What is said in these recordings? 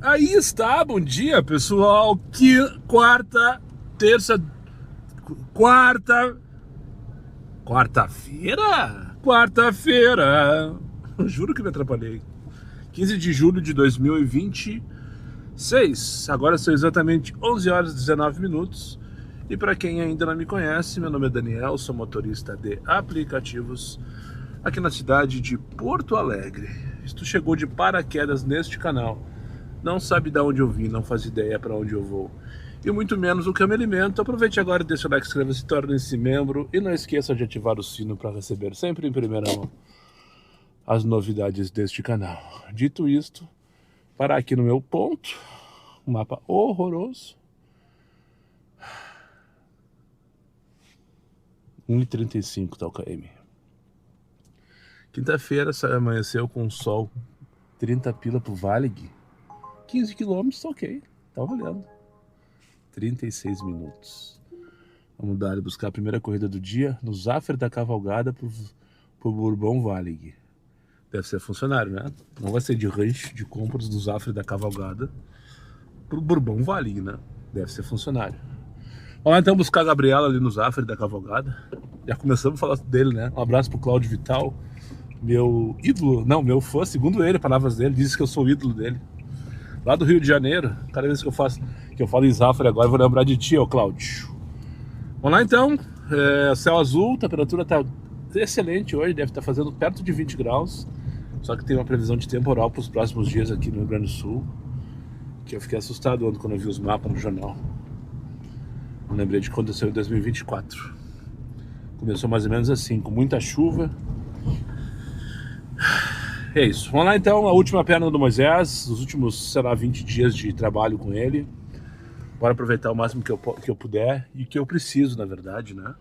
Aí está, bom dia pessoal, que quarta-feira, juro que me atrapalhei, 15 de julho de 2026, agora são exatamente 11 horas e 19 minutos, e para quem ainda não me conhece, meu nome é Daniel, sou motorista de aplicativos aqui na cidade de Porto Alegre. Se tu chegou de paraquedas neste canal, não sabe de onde eu vim, não faz ideia para onde eu vou, e muito menos o que eu me alimento, aproveite agora e deixa o like, inscreva-se, torne-se membro e não esqueça de ativar o sino para receber sempre em primeira mão as novidades deste canal. Dito isto, parar aqui no meu ponto, um mapa horroroso, 1,35 tá o km. Quinta-feira amanheceu com um sol, 30 pila pro Valig, 15 km, ok, tá valendo. 36 minutos. Vamos dar e buscar a primeira corrida do dia no Zafra da Cavalgada pro Bourbon Valig. Deve ser funcionário, né? Não vai ser de rancho de compras do Zafra da Cavalgada pro Bourbon Valig, né? Deve ser funcionário. Vamos lá então buscar a Gabriela ali no Zafra da Cavalgada. Já começamos a falar dele, né? Um abraço pro Cláudio Vital, meu ídolo, não, meu fã, segundo ele, palavras dele, diz que eu sou o ídolo dele. Lá do Rio de Janeiro, cada vez que eu falo em Zafra agora, eu vou lembrar de ti, ó, Cláudio. Vamos lá então, céu azul, temperatura tá excelente hoje, deve estar fazendo perto de 20 graus, só que tem uma previsão de temporal para os próximos dias aqui no Rio Grande do Sul, que eu fiquei assustado ontem quando eu vi os mapas no jornal. Eu lembrei de quando aconteceu em 2024. Começou mais ou menos assim, com muita chuva. É isso, vamos lá então, a última perna do Moisés, os últimos, sei lá, 20 dias de trabalho com ele. Bora aproveitar o máximo que eu puder e que eu preciso, na verdade, né?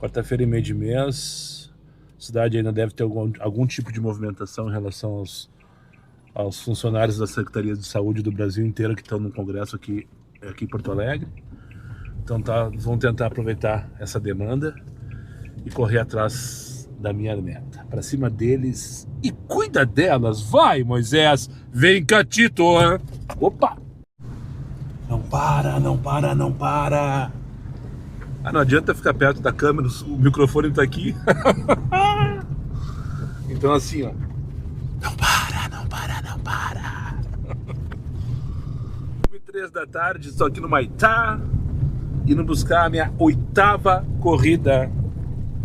Quarta-feira e meio de mês, a cidade ainda deve ter algum tipo de movimentação em relação aos funcionários da Secretaria de Saúde do Brasil inteiro que estão no congresso aqui em Porto Alegre. Então vão tentar aproveitar essa demanda e correr atrás da minha meta, pra cima deles e cuida delas, vai Moisés, vem cá Tito, hein? Opa, não para, não para, não para, não adianta ficar perto da câmera, o microfone tá aqui, então assim ó, não para, não para, não para. 1h03 da tarde, estou aqui no Maitá, indo buscar a minha 8ª corrida,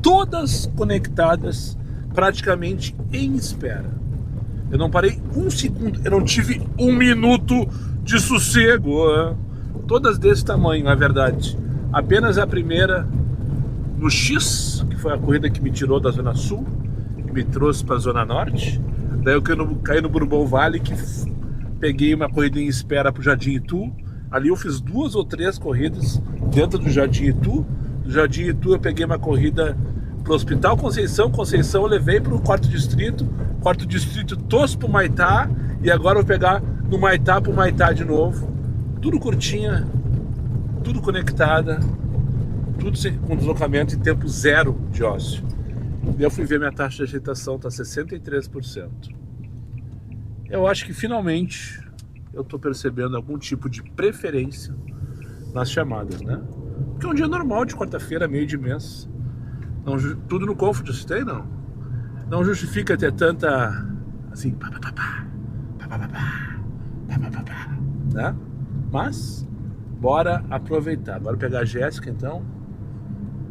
todas conectadas, praticamente em espera. Eu não parei um segundo, eu não tive um minuto de sossego. Todas desse tamanho, na verdade. Apenas a primeira no X, que foi a corrida que me tirou da Zona Sul, que me trouxe para a Zona Norte. Daí eu caí no Bourbon Vale, que peguei uma corrida em espera para o Jardim Itu. Ali eu fiz 2 ou 3 corridas dentro do Jardim Itu. Do Jardim Itu eu peguei uma corrida pro Hospital Conceição eu levei pro 4º distrito trouxe pro Maitá, e agora eu vou pegar no Maitá pro Maitá de novo, tudo curtinha, tudo conectada, tudo com deslocamento em tempo zero de ócio. E eu fui ver minha taxa de ajeitação, tá 63%. Eu acho que finalmente eu tô percebendo algum tipo de preferência nas chamadas, né? Porque é um dia normal de quarta-feira, meio de mês. Não, tudo no Comfort eu citei, não justifica ter tanta, assim, né? Mas, bora aproveitar, bora pegar a Jéssica então,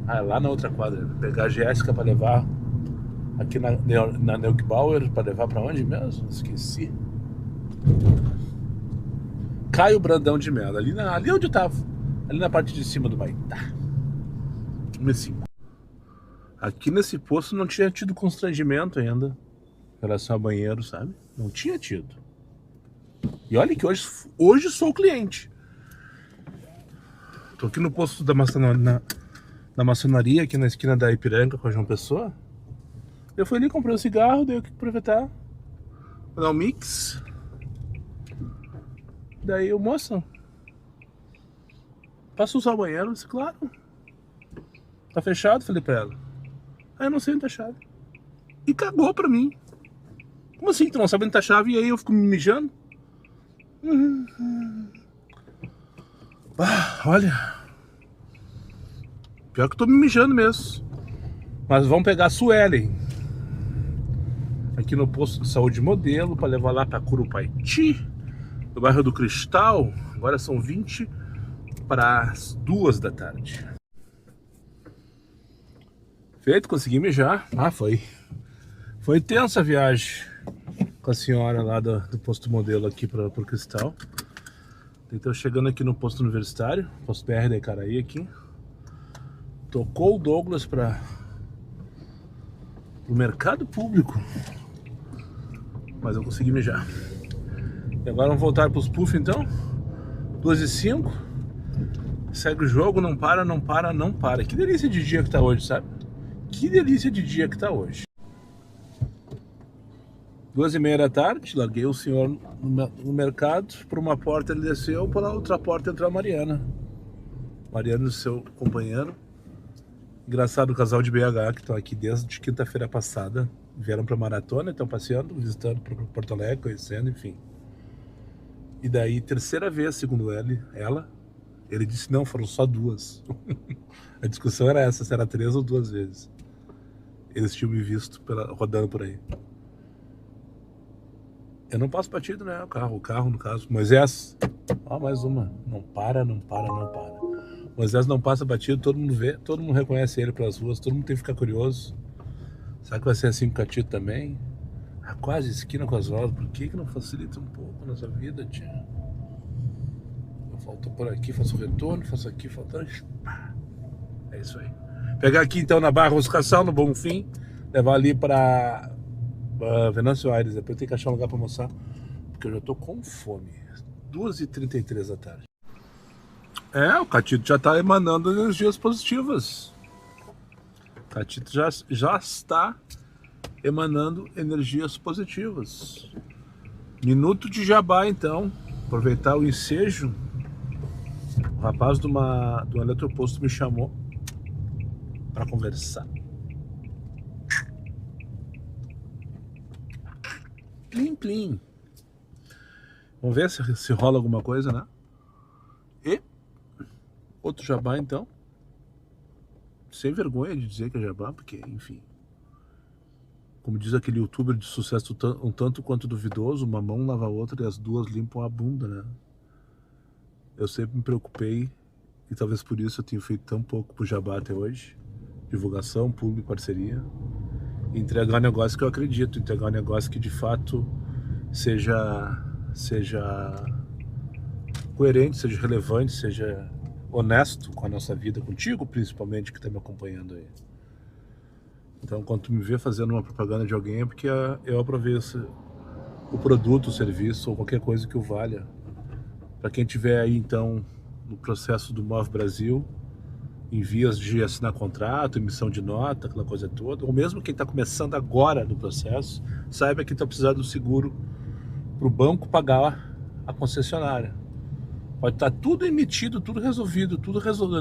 lá na outra quadra, pegar a Jéssica para levar aqui na Neubauer, para levar para onde mesmo? Esqueci. Caio Brandão de Mello, ali onde eu tava, ali na parte de cima do Maitá. 1,5. Aqui nesse posto não tinha tido constrangimento ainda em relação ao banheiro, sabe? Não tinha tido. E olha que hoje sou o cliente. Tô aqui no posto da maçonaria, aqui na esquina da Ipiranga com a João Pessoa. Eu fui ali, comprei um cigarro, daí eu que aproveitar, vou dar um mix. Daí eu, moça, posso usar o banheiro? Eu disse, claro. Tá fechado? Falei pra ela. Eu não sei onde tá a chave. E cagou pra mim. Como assim tu não sabe onde tá a chave? E aí eu fico me mijando? Olha, pior que eu tô me mijando mesmo. Mas vamos pegar a Suelen aqui no posto de saúde Modelo para levar lá para Curupaiti, no bairro do Cristal. Agora são 20 para as 2 da tarde. Feito, consegui mijar. Foi tensa a viagem com a senhora lá do posto Modelo aqui para o Cristal. Então chegando aqui no posto universitário, posto BR da Icaraí aqui. Tocou o Douglas para o mercado público, mas eu consegui mijar. E agora vamos voltar para os puff então. 2h05. Segue o jogo, não para, não para, não para. Que delícia de dia que tá hoje, sabe? Que delícia de dia que tá hoje. 2h30 da tarde, larguei o senhor no mercado. Por uma porta ele desceu, pela outra porta entrou a Mariana. Mariana e seu companheiro. Engraçado o casal de BH que estão aqui desde quinta-feira passada. Vieram para maratona, estão passeando, visitando Porto Alegre, conhecendo, enfim. E daí, terceira vez, segundo ele disse não, foram só 2. A discussão era essa, se era 3 ou 2 vezes. Eles tinham me visto rodando por aí. Eu não passo batido, né? O carro no caso. Moisés, mais uma. Não para, não para, não para. Moisés não passa batido, todo mundo vê, todo mundo reconhece ele pelas ruas, todo mundo tem que ficar curioso. Será que vai ser assim com o Catito também? Quase esquina com as rodas, por que não facilita um pouco a nossa vida, tia? Eu falto por aqui, faço retorno, faço aqui, falta... É isso aí. Pegar aqui então na Barra Oscassal, no Bonfim, levar ali para Venâncio Aires. Depois eu tenho que achar um lugar para almoçar, porque eu já tô com fome. 2h33 da tarde. O Catito já está emanando energias positivas. O Catito já está emanando energias positivas. Minuto de jabá, então. Aproveitar o ensejo. O rapaz do eletroposto me chamou para conversar. Plim, plim. Vamos ver se rola alguma coisa, né? E outro jabá, então. Sem vergonha de dizer que é jabá, porque, enfim. Como diz aquele youtuber de sucesso um tanto quanto duvidoso, uma mão lava a outra e as duas limpam a bunda, né? Eu sempre me preocupei, e talvez por isso eu tenha feito tão pouco pro jabá até hoje. Divulgação, público, parceria. Entregar um negócio que eu acredito, entregar um negócio que de fato seja coerente, seja relevante, seja honesto com a nossa vida, contigo principalmente, que está me acompanhando aí. Então, quando tu me vê fazendo uma propaganda de alguém, é porque eu aprovei o produto, o serviço, ou qualquer coisa que o valha. Para quem tiver aí, então, no processo do Move Brasil, em vias de assinar contrato, emissão de nota, aquela coisa toda, ou mesmo quem está começando agora no processo, saiba que está precisando do seguro para o banco pagar a concessionária. Pode estar tudo emitido, tudo resolvido,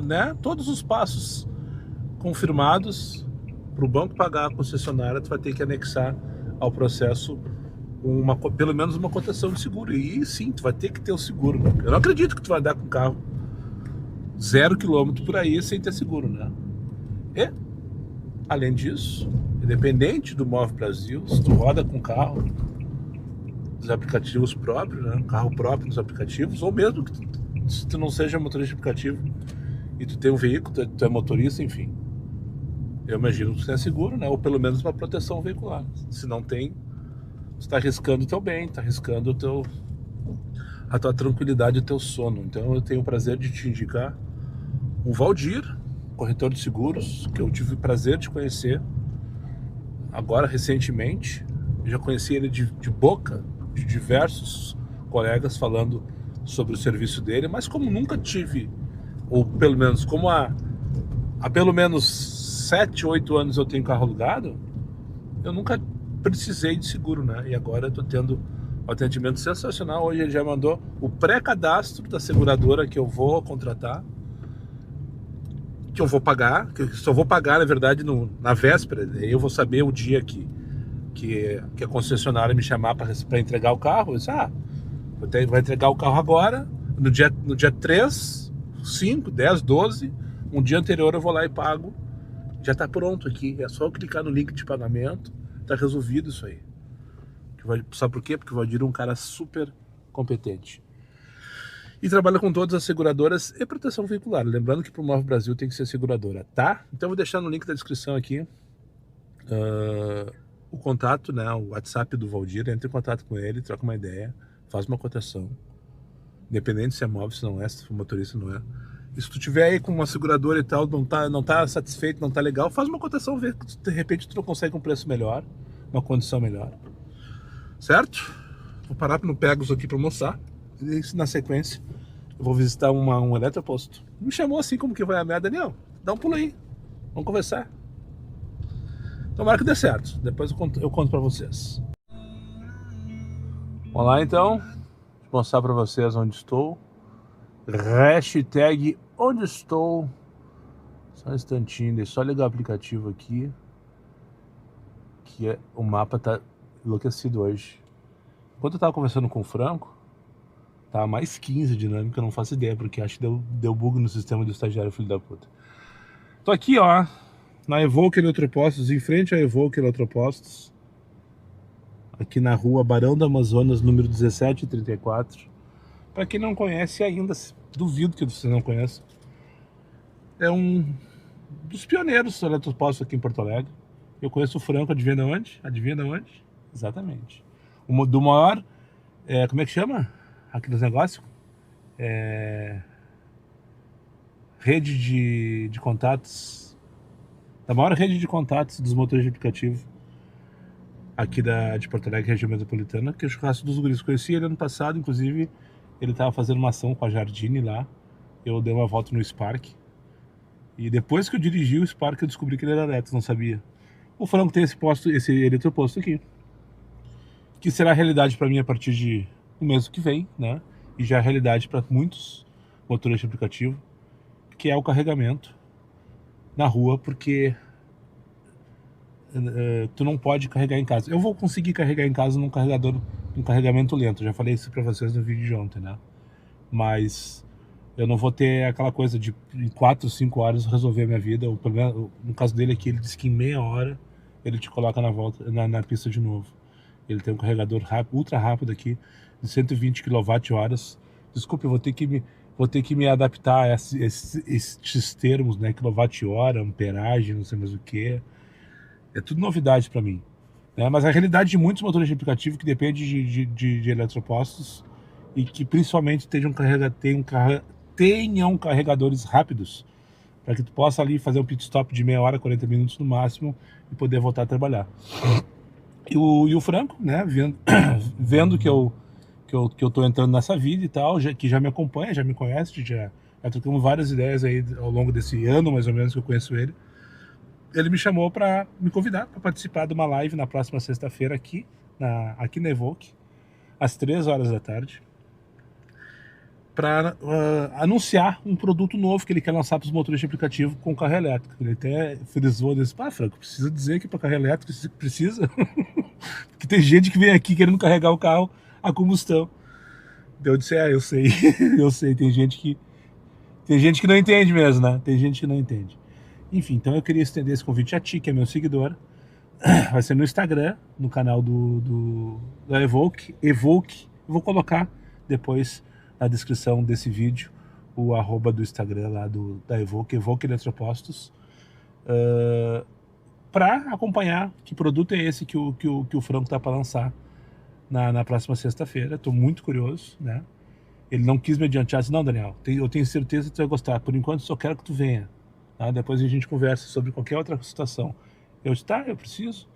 né? Todos os passos confirmados. Para o banco pagar a concessionária, tu vai ter que anexar ao processo pelo menos uma cotação de seguro. E sim, tu vai ter que ter o seguro. Eu não acredito que tu vai andar com o carro 0 km por aí sem ter seguro, né? E, além disso, independente do Move Brasil, se tu roda com carro dos aplicativos próprios, né? Carro próprio nos aplicativos, ou mesmo que se tu não seja motorista de aplicativo e tu tem um veículo, tu é motorista, enfim. Eu imagino que você é seguro, né? Ou pelo menos uma proteção veicular. Se não tem, você está arriscando o teu bem, está arriscando a tua tranquilidade e o teu sono. Então eu tenho o prazer de te indicar o Valdir, corretor de seguros, que eu tive o prazer de conhecer agora recentemente. Eu já conheci ele de boca de diversos colegas falando sobre o serviço dele, mas como nunca tive, ou pelo menos como há pelo menos 7, 8 anos eu tenho carro alugado, eu nunca precisei de seguro, né? E agora eu tô tendo um atendimento sensacional. Hoje ele já mandou o pré-cadastro da seguradora que eu vou contratar, que eu vou pagar, que eu só vou pagar, na verdade, na véspera. Aí eu vou saber o dia que a concessionária me chamar para entregar o carro. Eu disse, Vai entregar o carro agora, no dia 3, 5, 10, 12. Um dia anterior eu vou lá e pago. Já tá pronto aqui. É só eu clicar no link de pagamento. Tá resolvido isso aí. Sabe por quê? Porque o Valdir é um cara super competente. E trabalha com todas as seguradoras e proteção veicular. Lembrando que pro Move Brasil tem que ser seguradora, tá? Então eu vou deixar no link da descrição aqui o contato, né? O WhatsApp do Valdir. Entra em contato com ele, troca uma ideia, faz uma cotação. Independente se é Move, se não é, se for motorista, não é. E se tu tiver aí com uma seguradora e tal, não tá satisfeito, não tá legal, faz uma cotação, vê que de repente tu consegue um preço melhor, uma condição melhor. Certo? Vou parar no Pegasus aqui para almoçar. E na sequência eu vou visitar um eletroposto. Me chamou assim, como que vai a merda, Daniel? Dá um pulo aí, vamos conversar. Tomara que dê certo, depois eu conto para vocês. Vamos lá então, vou mostrar para vocês onde estou. Hashtag onde estou. Só um instantinho, só ligar o aplicativo aqui, que o mapa tá enlouquecido hoje. Enquanto eu tava conversando com o Franco, tá mais 15 dinâmica, eu não faço ideia, porque acho que deu bug no sistema do estagiário, filho da puta. Tô aqui, ó, na Evoque Eletropostos, em frente à Evoque Eletropostos, aqui na rua Barão do Amazonas, número 1734. Pra quem não conhece ainda, duvido que você não conheça, é um dos pioneiros do eletropostos aqui em Porto Alegre. Eu conheço o Franco, adivinha de onde? Adivinha de onde? Exatamente. Do maior, como é que chama? Aqueles negócios? Rede de contatos. Da maior rede de contatos dos motores de aplicativo aqui de Porto Alegre, região metropolitana, que é o Churrasco dos Guris. Conheci ele ano passado, inclusive, ele estava fazendo uma ação com a Jardine lá. Eu dei uma volta no Spark. E depois que eu dirigi o Spark, eu descobri que ele era elétrico, não sabia. O Franco tem esse eletroposto aqui, que será realidade para mim a partir de o mês que vem, né? E já é realidade para muitos motores de aplicativo, que é o carregamento na rua, porque tu não pode carregar em casa. Eu vou conseguir carregar em casa num carregamento lento. Já falei isso para vocês no vídeo de ontem, né? Mas eu não vou ter aquela coisa de em 4, 5 horas resolver a minha vida. O problema, no caso dele aqui, ele diz que em meia hora ele te coloca na pista de novo. Ele tem um carregador ultra rápido aqui, de 120 kWh. Desculpe, eu vou ter que me adaptar a esses termos, né? Quilowatt-hora, amperagem, não sei mais o que. É tudo novidade para mim. Né? Mas a realidade de muitos motores de aplicativo que depende de eletropostos e que principalmente tenham carregadores rápidos, para que tu possa ali fazer um pit stop de meia hora, 40 minutos no máximo e poder voltar a trabalhar. E o Franco, né, vendo que eu tô entrando nessa vida e tal, que já me acompanha, já me conhece, já trocamos várias ideias aí ao longo desse ano, mais ou menos, que eu conheço ele. Ele me chamou para me convidar para participar de uma live na próxima sexta-feira aqui na Evoque, às 3 horas da tarde, para anunciar um produto novo que ele quer lançar para os motores de aplicativo com carro elétrico. Ele até frisou desse, Franco, precisa dizer que para carro elétrico precisa, porque tem gente que vem aqui querendo carregar o carro a combustão. Então eu disse, eu sei, eu sei, tem gente que não entende mesmo, né? Tem gente que não entende. Enfim, então eu queria estender esse convite a ti, que é meu seguidor. Vai ser no Instagram, no canal da Evoque. Eu vou colocar depois na descrição desse vídeo o @ do Instagram lá da Evoque Eletropostos, para acompanhar que produto é esse que o Franco tá para lançar na próxima sexta-feira. Estou muito curioso, né? Ele não quis me adiantar, disse, não, Daniel, eu tenho certeza que tu vai gostar, por enquanto só quero que tu venha, tá? Depois a gente conversa sobre qualquer outra situação. Eu disse, tá, eu preciso,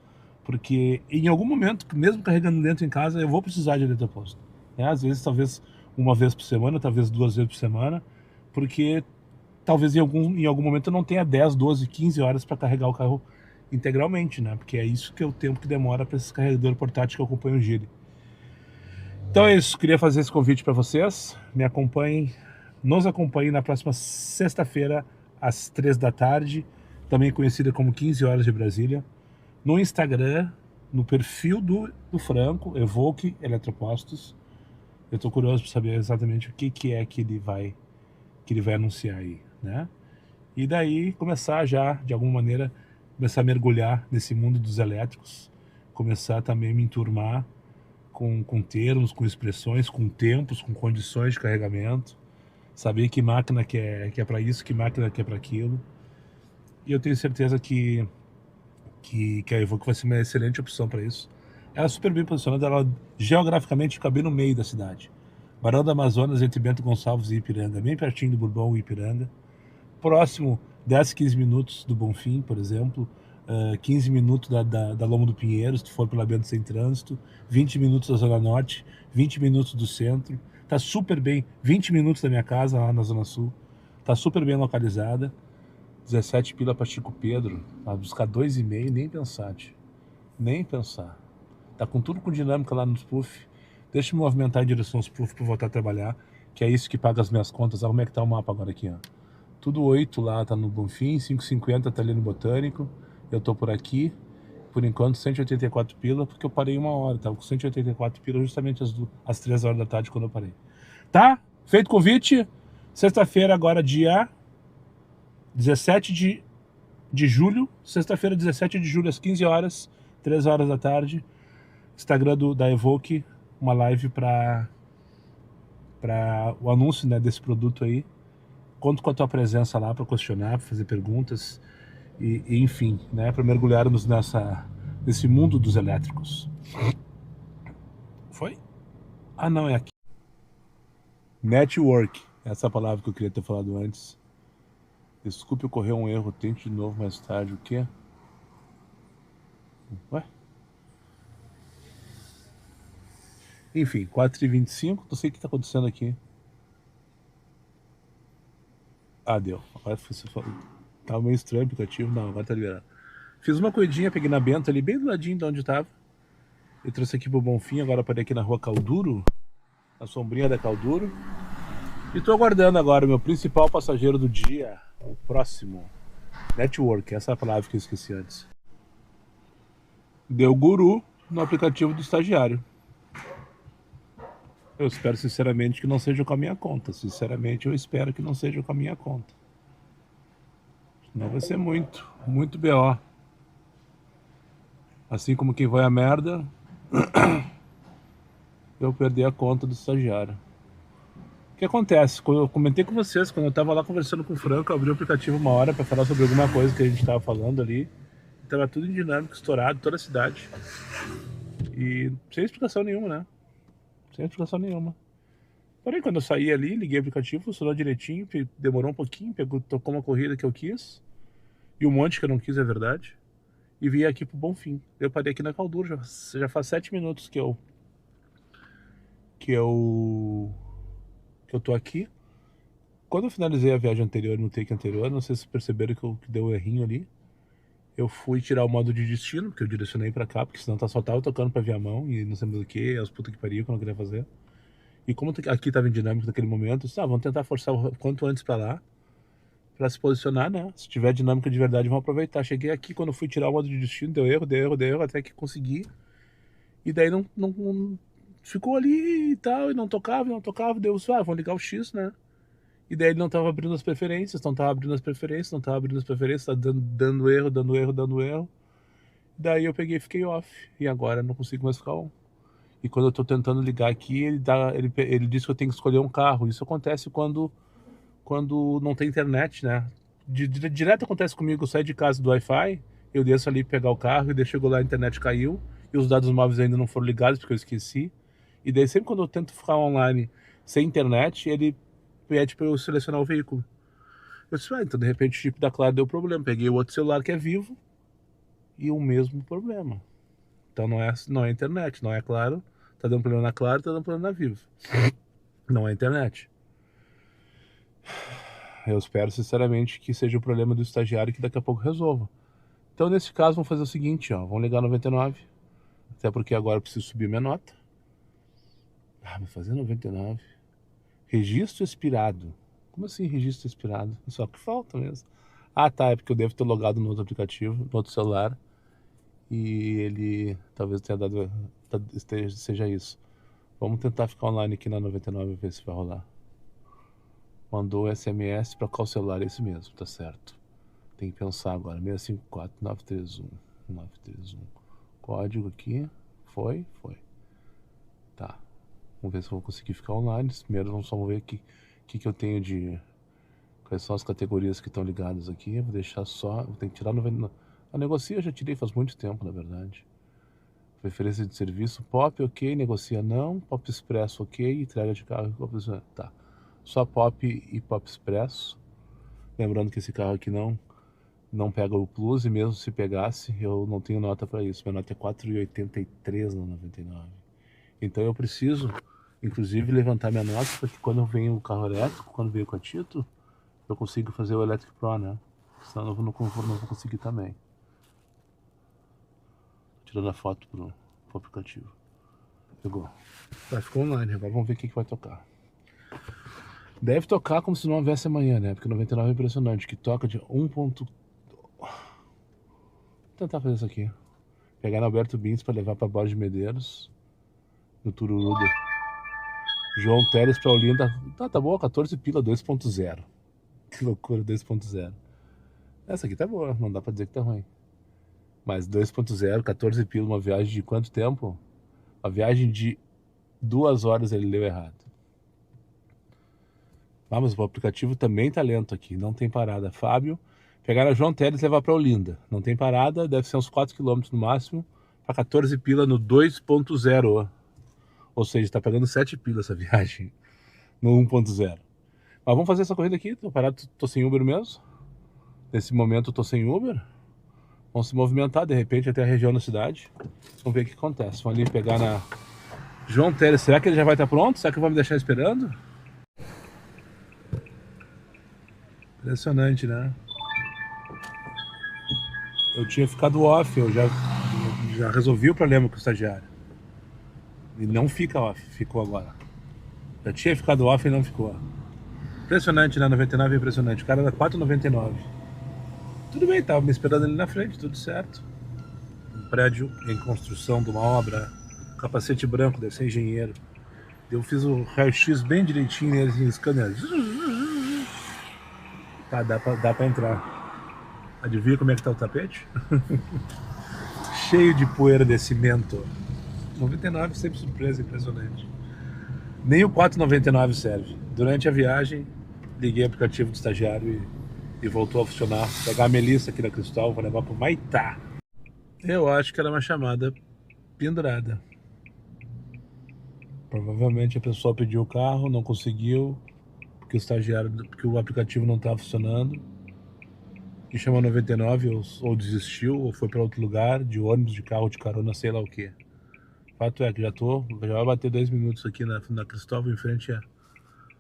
porque em algum momento, mesmo carregando dentro em casa, eu vou precisar de eletroposto, né? Às vezes, talvez uma vez por semana, talvez 2 vezes por semana, porque talvez em algum momento eu não tenha 10, 12, 15 horas para carregar o carro integralmente, né? Porque é isso que é o tempo que demora para esse carregador portátil que eu acompanho o Gire. Então é isso, queria fazer esse convite para vocês, nos acompanhem na próxima sexta-feira, às 3 da tarde, também conhecida como 15 horas de Brasília, no Instagram, no perfil do Franco, Evoque Eletropostos. Eu tô curioso para saber exatamente o que é que ele vai anunciar aí, né? E daí começar já, de alguma maneira, começar a mergulhar nesse mundo dos elétricos, começar também a me enturmar com termos, com expressões, com tempos, com condições de carregamento, saber que máquina que é para isso, que máquina que é para aquilo. E eu tenho certeza que a Evoque vai ser uma excelente opção para isso. Ela é super bem posicionada, ela geograficamente fica bem no meio da cidade. Barão do Amazonas, entre Bento Gonçalves e Ipiranga, bem pertinho do Bourbon e Ipiranga. Próximo, 10, 15 minutos do Bonfim, por exemplo. 15 minutos da Loma do Pinheiro, se tu for pela Bento sem trânsito. 20 minutos da Zona Norte, 20 minutos do centro. Tá super bem, 20 minutos da minha casa lá na Zona Sul. Tá super bem localizada. 17 pila para Chico Pedro, vai buscar 2,5, nem pensar, tio. Nem pensar. Tá com tudo com dinâmica lá nos puff. Deixa eu me movimentar em direção aos puff para voltar a trabalhar, que é isso que paga as minhas contas. Olha como é que tá o mapa agora aqui, ó. Tudo 8 lá tá no Bonfim, 5,50 tá ali no Botânico. Eu tô por aqui, por enquanto 184 pila, porque eu parei 1 hora, tava com 184 pila justamente às 3 horas da tarde quando eu parei. Tá? Feito o convite, sexta-feira agora dia 17 de julho, sexta-feira, 17 de julho, às 15 horas, 3 horas da tarde, Instagram da Evoque, uma live para o anúncio, né, desse produto aí. Conto com a tua presença lá para questionar, para fazer perguntas e enfim, né, para mergulharmos nesse mundo dos elétricos. Foi? Ah, não, é aqui. Network, essa palavra que eu queria ter falado antes. Desculpe, ocorreu um erro, tente de novo mais tarde. O quê? Ué? Enfim, 4h25, não sei o que está acontecendo aqui. Ah, deu. Agora tava meio estranho o aplicativo. Não, agora tá liberado. Fiz uma corridinha, peguei na Bento ali, bem do ladinho de onde tava. Eu trouxe aqui pro Bonfim, agora parei aqui na rua Calduro, na sombrinha da Calduro. E tô aguardando agora o meu principal passageiro do dia, o próximo. Network, essa é a palavra que eu esqueci antes. Deu guru no aplicativo do estagiário. Eu espero sinceramente que não seja com a minha conta. Sinceramente, eu espero que não seja com a minha conta. Senão vai ser muito, muito BO. Assim como quem vai a merda, eu perdi a conta do estagiário. O que acontece? Quando eu comentei com vocês, quando eu tava lá conversando com o Franco, eu abri o aplicativo 1 hora para falar sobre alguma coisa que a gente tava falando ali. E tava tudo em dinâmico, estourado, toda a cidade. E sem explicação nenhuma, né? Sem explicação nenhuma. Porém, quando eu saí ali, liguei o aplicativo, funcionou direitinho, demorou um pouquinho, tocou uma corrida que eu quis. E um monte que eu não quis, é verdade. E vim aqui pro Bonfim. Eu parei aqui na Caldura, já faz 7 minutos que eu tô aqui. Quando eu finalizei a viagem anterior, no take anterior, não sei se perceberam que deu um errinho ali. Eu fui tirar o modo de destino, porque eu direcionei pra cá, porque senão só tava tocando pra Viamão e não sei mais o que, as putas que pariu que eu não queria fazer. E como aqui tava em dinâmico naquele momento, eu disse, vamos tentar forçar o quanto antes pra lá, pra se posicionar, né? Se tiver dinâmica de verdade, vamos aproveitar. Cheguei aqui, quando eu fui tirar o modo de destino, deu erro, até que consegui. E daí não ficou ali e tal, e não tocava, deu, vamos ligar o X, né? E daí ele não tava abrindo as preferências, tá dando erro. Daí eu peguei e fiquei off. E agora não consigo mais ficar on. E quando eu tô tentando ligar aqui, ele diz que eu tenho que escolher um carro. Isso acontece quando não tem internet, né? Direto acontece comigo, eu saio de casa do Wi-Fi, eu desço ali pegar o carro, e daí chegou lá, a internet caiu, e os dados móveis ainda não foram ligados, porque eu esqueci. E daí sempre quando eu tento ficar online sem internet, ele pede para eu selecionar o veículo. Eu disse, então de repente o chip da Claro deu problema. Peguei o outro celular que é Vivo e o mesmo problema. Então não é internet, não é Claro. Tá dando problema na Claro, tá dando problema na Vivo. Não é internet. Eu espero sinceramente que seja o problema do estagiário que daqui a pouco resolva. Então nesse caso vamos fazer o seguinte, ó, vamos ligar 99. Até porque agora eu preciso subir minha nota. Mas fazer 99. Registro expirado. Como assim registro expirado? Só que falta mesmo. Ah, tá, é porque eu devo ter logado no outro aplicativo, no outro celular. E ele talvez tenha dado, seja isso. Vamos tentar ficar online aqui na 99 e ver se vai rolar. Mandou SMS para qual celular? É esse mesmo, tá certo. Tem que pensar agora. 654-931. Código aqui. Foi? Foi. Tá. Vamos ver se eu vou conseguir ficar online. Primeiro vamos só ver aqui o que eu tenho de... Quais são as categorias que estão ligadas aqui. Vou deixar só... Vou ter que tirar 90... A negocia eu já tirei faz muito tempo, na verdade. Preferência de serviço. Pop, ok. Negocia não. Pop Expresso, ok. Entrega de carro. Tá. Só Pop e Pop Expresso. Lembrando que esse carro aqui não pega o Plus, e mesmo se pegasse, eu não tenho nota para isso. Minha nota é 4,83 na 99. Então eu preciso, inclusive, levantar minha nota para que quando vem o carro elétrico, quando veio com a Tito, eu consigo fazer o Electric Pro, né? Senão eu não vou conseguir também. Tirando a foto pro aplicativo. Pegou. Vai, ficou online. Agora vamos ver o que vai tocar. Deve tocar como se não houvesse amanhã, né? Porque 99 é impressionante. Que toca de 1. Vou tentar fazer isso aqui. Pegar no Alberto Bins para levar para Borges de Medeiros. No Tururuda. João Teles para Olinda. Tá boa, 14 pila, 2.0. Que loucura, 2.0. Essa aqui tá boa, não dá para dizer que tá ruim. Mas 2.0, 14 pila, uma viagem de quanto tempo? Uma viagem de 2 horas ele leu errado. Mas o aplicativo também tá lento aqui, não tem parada. Fábio, pegar a João Teles e levar para Olinda. Não tem parada, deve ser uns 4 km no máximo, para 14 pila no 2.0. Ou seja, tá pegando 7 pila essa viagem no 1.0. Mas vamos fazer essa corrida aqui, tô parado, tô sem Uber mesmo. Nesse momento eu tô sem Uber. Vamos se movimentar, de repente, até a região da cidade. Vamos ver o que acontece. Vamos ali pegar na João Teles. Será que ele já vai estar pronto? Será que vai me deixar esperando? Impressionante, né? Eu tinha ficado off, eu já resolvi o problema com o estagiário. E não fica off, ficou agora. Já tinha ficado off e não ficou. Impressionante, né? 99 é impressionante. O cara era 4,99. Tudo bem, tava me esperando ali na frente, tudo certo. Um prédio em construção de uma obra. Capacete branco, deve ser engenheiro. Eu fiz o raio-x bem direitinho neles em scanner. Tá, dá pra entrar. Adivinha como é que tá o tapete? Cheio de poeira de cimento. 99 sempre surpresa, impressionante. Nem o 4,99 serve. Durante a viagem, liguei o aplicativo do estagiário e voltou a funcionar. Vou pegar a Melissa aqui na Cristal, vou levar pro Maitá. Eu acho que era uma chamada pendurada. Provavelmente a pessoa pediu o carro, não conseguiu, porque o aplicativo não estava funcionando, e chamou 99 ou desistiu, ou foi para outro lugar, de ônibus, de carro, de carona, sei lá o que. Fato é que já vai bater 2 minutos aqui na Cristóvão, em frente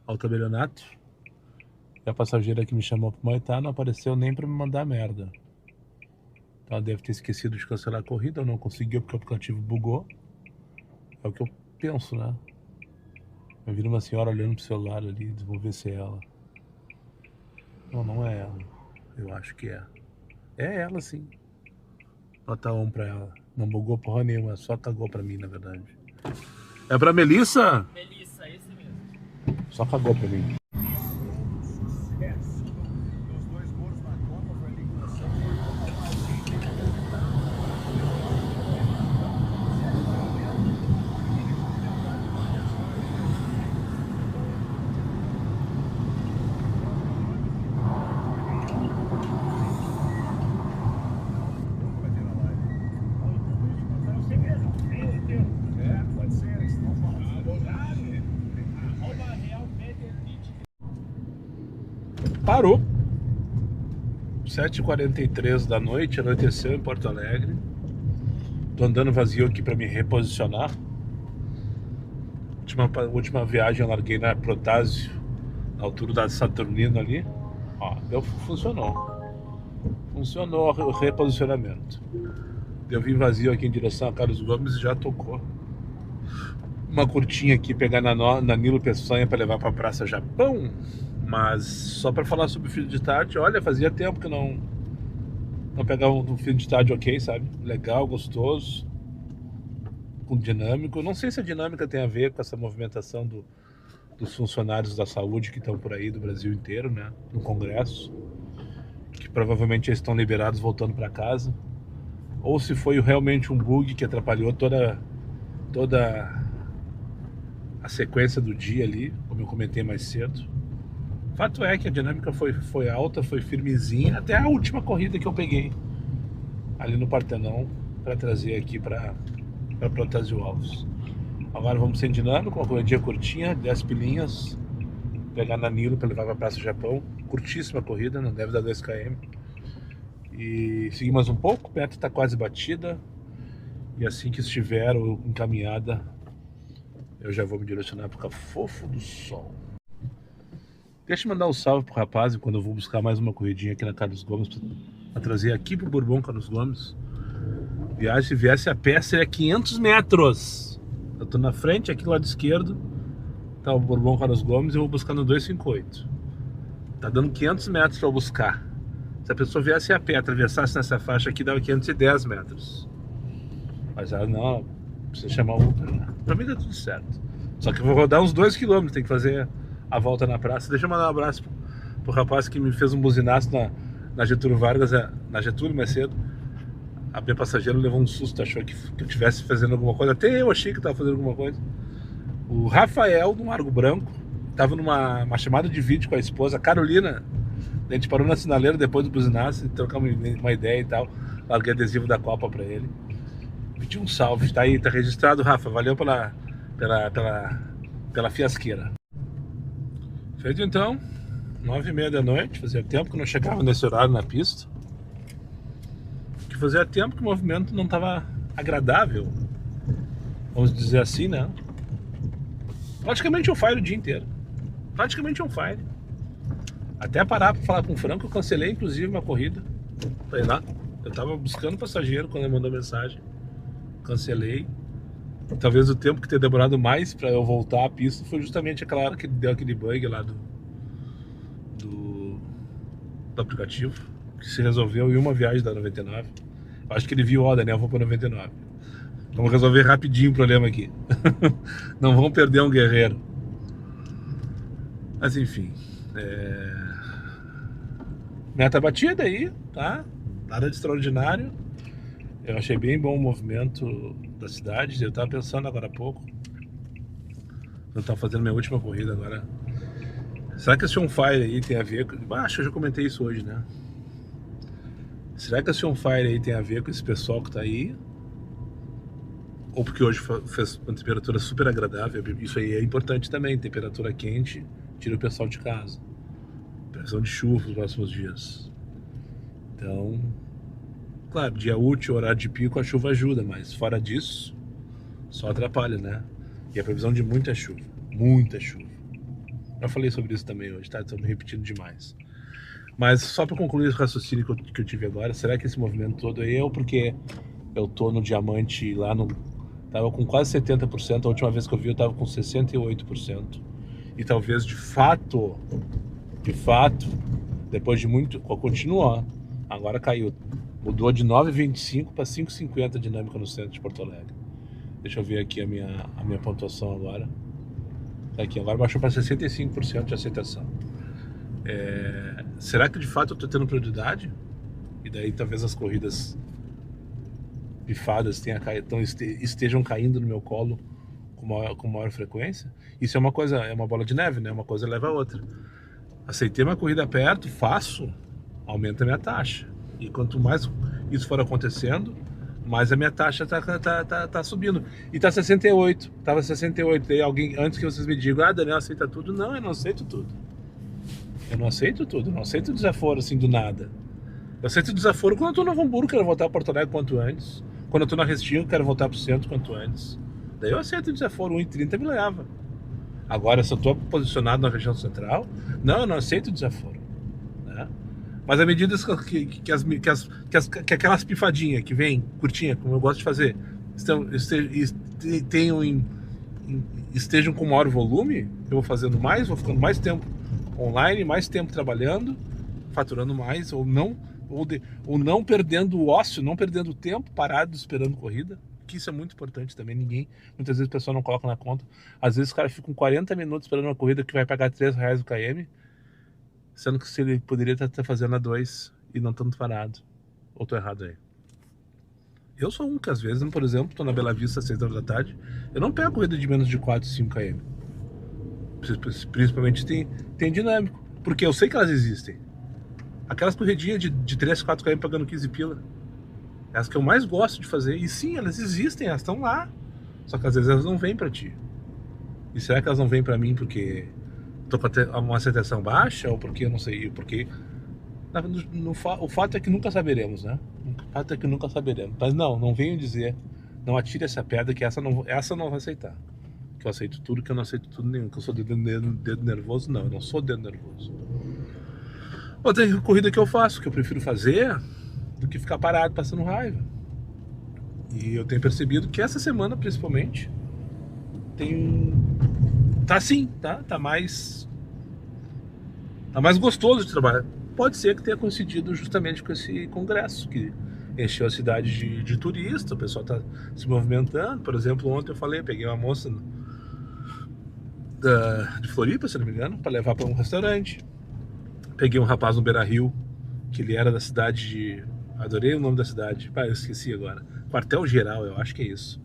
ao tabelionato. E a passageira que me chamou pro Maitá não apareceu nem para me mandar merda. Então ela deve ter esquecido de cancelar a corrida, ou não conseguiu porque o aplicativo bugou. É o que eu penso, né? Eu vi uma senhora olhando pro celular ali, vou ver se é ela. Não é ela. Eu acho que é. É ela, sim. Nota 1 pra ela. Não bugou porra nenhuma, só cagou pra mim, na verdade. É pra Melissa? Melissa, esse mesmo. Só cagou pra mim. Parou. 7h43 da noite, anoiteceu em Porto Alegre. Tô andando vazio aqui pra me reposicionar. Última viagem eu larguei na Protásio, na altura da Saturnino ali. Ó, funcionou. Funcionou o reposicionamento. Eu vim vazio aqui em direção a Carlos Gomes e já tocou. Uma curtinha aqui, pegar na Nilo Peçanha para levar pra Praça Japão. Mas só para falar sobre o fim de tarde, olha, fazia tempo que não pegava um fim de tarde ok, sabe? Legal, gostoso. com dinâmico. Eu não sei se a dinâmica tem a ver com essa movimentação dos funcionários da saúde que estão por aí do Brasil inteiro, né, no Congresso, que provavelmente já estão liberados voltando para casa, ou se foi realmente um bug que atrapalhou toda a sequência do dia ali, como eu comentei mais cedo. Fato é que a dinâmica foi alta, foi firmezinha, até a última corrida que eu peguei ali no Partenon para trazer aqui para Protásio Alves. Agora vamos sem dinâmico, uma corridinha curtinha, 10 pilinhas, pegar na Nilo para levar para a Praça do Japão. Curtíssima corrida, não deve dar 2 km. E seguir mais um pouco, a meta está quase batida. E assim que estiver encaminhada, eu já vou me direcionar para o Cafofo do Sol. Deixa eu mandar um salve pro rapaz quando eu vou buscar mais uma corridinha aqui na Carlos Gomes para trazer aqui pro Bourbon Carlos Gomes. Viagem, se viesse a pé, seria 500 metros. Eu tô na frente, aqui do lado esquerdo tá o Bourbon Carlos Gomes e eu vou buscar no 258. Tá dando 500 metros para buscar. Se a pessoa viesse a pé, atravessasse nessa faixa aqui, dava 510 metros. Mas ela não, precisa chamar o Uber, né? Pra mim tá tudo certo. Só que eu vou rodar uns 2 km, tem que fazer a volta na praça. Deixa eu mandar um abraço pro rapaz que me fez um buzinaço na Getúlio Vargas, na Getúlio mais cedo. A minha passageira levou um susto, achou que eu estivesse fazendo alguma coisa. Até eu achei que estava fazendo alguma coisa. O Rafael, do Largo Branco, estava numa chamada de vídeo com a esposa, a Carolina. A gente parou na sinaleira depois do buzinaço, trocamos uma ideia e tal. Larguei adesivo da Copa para ele. Pedi um salve, tá aí, tá registrado, Rafa. Valeu pela fiasqueira. Feito então, 9h30 da noite. Fazia tempo que não chegava nesse horário na pista. Que fazia tempo que o movimento não estava agradável, vamos dizer assim, né? Praticamente on fire o dia inteiro. Praticamente on fire. Até parar para falar com o Franco, eu cancelei inclusive uma corrida. Falei lá, eu tava buscando passageiro quando ele mandou mensagem. Cancelei. Talvez o tempo que tenha demorado mais para eu voltar à pista foi justamente aquela hora que deu aquele bug lá do aplicativo, que se resolveu em uma viagem da 99. Acho que ele viu, ó, Daniel, vou para 99. Vamos resolver rapidinho o problema aqui. Não vamos perder um guerreiro. Mas enfim, meta batida aí, tá? Nada de extraordinário. Eu achei bem bom o movimento da cidade. Eu tava pensando agora há pouco, eu tava fazendo minha última corrida agora. Será que esse on fire aí tem a ver com... Acho que eu já comentei isso hoje, né? Será que esse on fire aí tem a ver com esse pessoal que tá aí? Ou porque hoje fez uma temperatura super agradável? Isso aí é importante também. Temperatura quente tira o pessoal de casa. Previsão de chuva nos próximos dias. Então, claro, dia útil, horário de pico, a chuva ajuda, mas fora disso, só atrapalha, né? E a previsão de muita chuva. Muita chuva. Já falei sobre isso também hoje, tá? Estou me repetindo demais. Mas só para concluir esse raciocínio que eu tive agora, será que esse movimento todo aí é porque eu tô no diamante lá no... Tava com quase 70%, a última vez que eu vi eu tava com 68%. E talvez de fato, depois de muito... Continua, agora caiu. Mudou de 9,25 para 5,50 dinâmica no centro de Porto Alegre. Deixa eu ver aqui a minha pontuação agora. Aqui, agora baixou para 65% de aceitação. Será que de fato eu estou tendo prioridade? E daí talvez as corridas pifadas estejam caindo no meu colo com maior frequência? Isso é uma coisa, é uma bola de neve, né? Uma coisa leva a outra. Aceitei uma corrida perto, faço, aumenta a minha taxa. E quanto mais isso for acontecendo, mais a minha taxa tá subindo. E tá 68, tava 68. Daí alguém, antes que vocês me digam, Daniel, aceita tudo? Não, eu não aceito tudo. Eu não aceito tudo, eu não aceito desaforo assim do nada. Eu aceito desaforo quando eu tô no Novo Hamburgo, quero voltar para Porto Alegre quanto antes. Quando eu tô na Restinga, quero voltar pro centro quanto antes. Daí eu aceito o desaforo, 1,30 me leva. Agora, se eu tô posicionado na região central, não, eu não aceito o desaforo, né? Mas à medida que aquelas pifadinhas que vem, curtinha, como eu gosto de fazer, estejam com maior volume, eu vou fazendo mais, vou ficando mais tempo online, mais tempo trabalhando, faturando mais, ou não perdendo o ócio, não perdendo tempo parado esperando corrida. que isso é muito importante também, muitas vezes o pessoal não coloca na conta, às vezes o cara fica com 40 minutos esperando uma corrida que vai pagar R$3 o km, sendo que se ele poderia estar fazendo a 2 e não tanto parado, ou tô errado aí? Eu sou um que às vezes, por exemplo, tô na Bela Vista às 6 horas da tarde, eu não pego corrida de menos de 4, 5 km, principalmente tem dinâmico, porque eu sei que elas existem, aquelas corridinhas de 3, 4 km pagando 15 pila, as que eu mais gosto de fazer, e sim, elas existem, elas estão lá, só que às vezes elas não vêm pra ti. E será que elas não vêm pra mim porque tô com uma aceitação baixa, ou porque eu não sei, porque o fato é que nunca saberemos, né? O fato é que nunca saberemos, mas não venham dizer, não atire essa pedra que essa não vai aceitar, que eu aceito tudo, que eu não aceito tudo nenhum, que eu sou dedo nervoso, não, eu não sou dedo nervoso. Outra corrida que eu faço, que eu prefiro fazer do que ficar parado passando raiva. E eu tenho percebido que essa semana, principalmente, tá assim, tá mais gostoso de trabalhar. Pode ser que tenha coincidido justamente com esse congresso que encheu a cidade de turista, o pessoal tá se movimentando. Por exemplo, ontem eu peguei uma moça de Floripa, se não me engano, para levar para um restaurante. Peguei um rapaz no Beira-Rio, que ele era da cidade de... Adorei o nome da cidade, eu esqueci agora. Quartel-Geral, eu acho que é isso.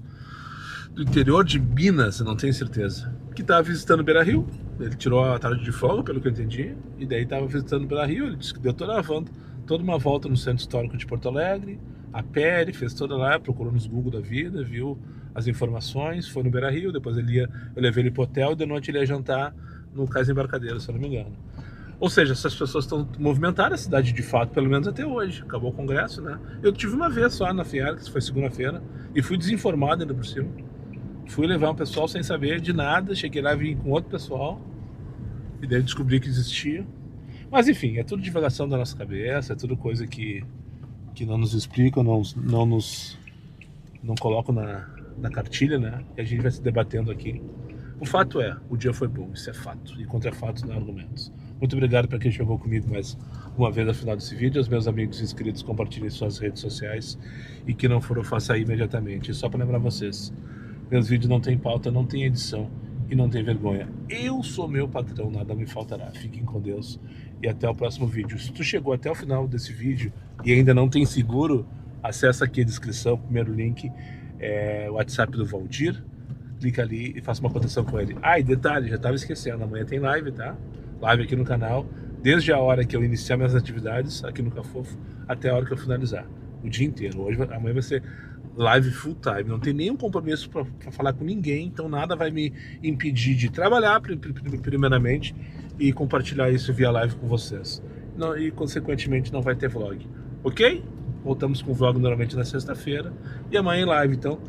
Do interior de Minas, eu não tenho certeza. Que estava visitando o Beira-Rio. Ele tirou a tarde de folga, pelo que eu entendi. E daí estava visitando o Beira-Rio. Ele disse que deu toda uma volta no Centro Histórico de Porto Alegre, a pé, ele fez toda lá, procurou nos Google da vida, viu as informações, foi no Beira-Rio. Depois eu levei ele pro hotel e de noite ele ia jantar no Cais Embarcadero, se eu não me engano. Ou seja, essas pessoas estão movimentando a cidade de fato, pelo menos até hoje. Acabou o congresso, né? Eu tive uma vez só na Fiergs, que foi segunda-feira, e fui desinformado ainda por cima. Fui levar um pessoal sem saber de nada, cheguei lá e vim com outro pessoal, e daí descobri que existia. Mas enfim, é tudo divagação da nossa cabeça, é tudo coisa que não nos explicam, não colocam na cartilha, né? E a gente vai se debatendo aqui. O fato é, o dia foi bom, isso é fato, e contra fatos não há argumentos. Muito obrigado para quem chegou comigo mais uma vez ao final desse vídeo. Aos meus amigos inscritos, compartilhem suas redes sociais, e que não for, faça aí imediatamente. E só para lembrar vocês, meus vídeos não tem pauta, não tem edição e não tem vergonha. Eu sou meu patrão, nada me faltará. Fiquem com Deus e até o próximo vídeo. Se tu chegou até o final desse vídeo e ainda não tem seguro, acessa aqui a descrição, o primeiro link é o WhatsApp do Valdir. Clica ali e faça uma cotação com ele. Ah, e detalhe, já estava esquecendo, amanhã tem live, tá? Live aqui no canal, desde a hora que eu iniciar minhas atividades aqui no Cafofo até a hora que eu finalizar, o dia inteiro. Amanhã vai ser live full time, não tem nenhum compromisso para falar com ninguém, então nada vai me impedir de trabalhar primeiramente e compartilhar isso via live com vocês. Não, e consequentemente não vai ter vlog, ok? Voltamos com o vlog normalmente na sexta-feira e amanhã em live. Então,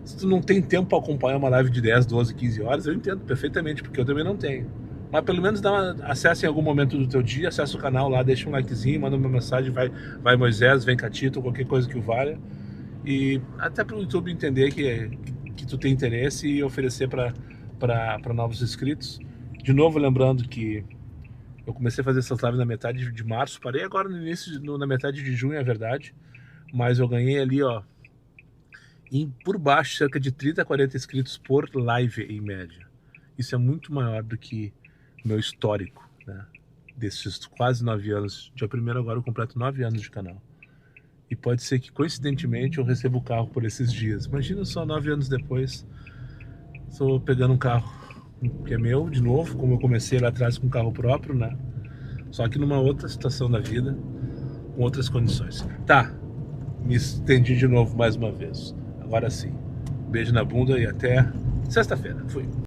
se tu não tem tempo para acompanhar uma live de 10, 12, 15 horas, eu entendo perfeitamente, porque eu também não tenho. Mas pelo menos acessa em algum momento do teu dia, acessa o canal lá, deixa um likezinho, manda uma mensagem, vai Moisés, vem Catito, qualquer coisa que o valha. E até para o YouTube entender que tu tem interesse e oferecer para novos inscritos. De novo, lembrando que eu comecei a fazer essas lives na metade de março, parei agora no início, na metade de junho, é verdade. Mas eu ganhei ali, ó, por baixo, cerca de 30 a 40 inscritos por live em média. Isso é muito maior do que meu histórico, né? Desses quase 9 anos. Dia 1º agora eu completo 9 anos de canal. E pode ser que coincidentemente eu receba o carro por esses dias. Imagina só 9 anos depois, estou pegando um carro que é meu, de novo, como eu comecei lá atrás com um carro próprio, né? Só que numa outra situação da vida, com outras condições. Tá, me estendi de novo mais uma vez. Agora sim, beijo na bunda e até sexta-feira. Fui.